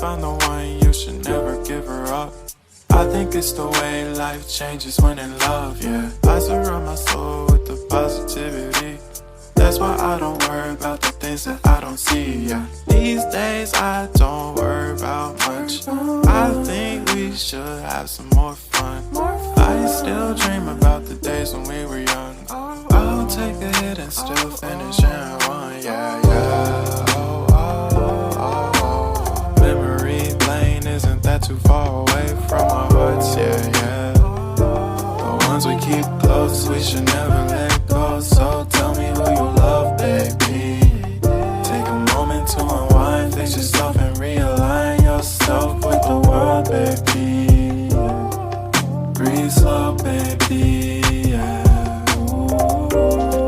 find the one, you should never give her up. I think it's the way life changes when in love, yeah. I surround my soul with the positivity. That's why I don't worry about the things that I don't see, yeah. These days I don't worry about much. I think we should have some more fun. I still dream about the days when we were young. I'll take a hit and still finish in one, yeah, yeah. Oh, oh, oh, oh. Memory lane isn't that too far away from our hearts, yeah, yeah. The ones we keep close, we should never let go. So tell me who you love, baby. Take a moment to unwind, fix yourself and realign yourself with the world, baby. Breathe slow, baby, yeah. Ooh.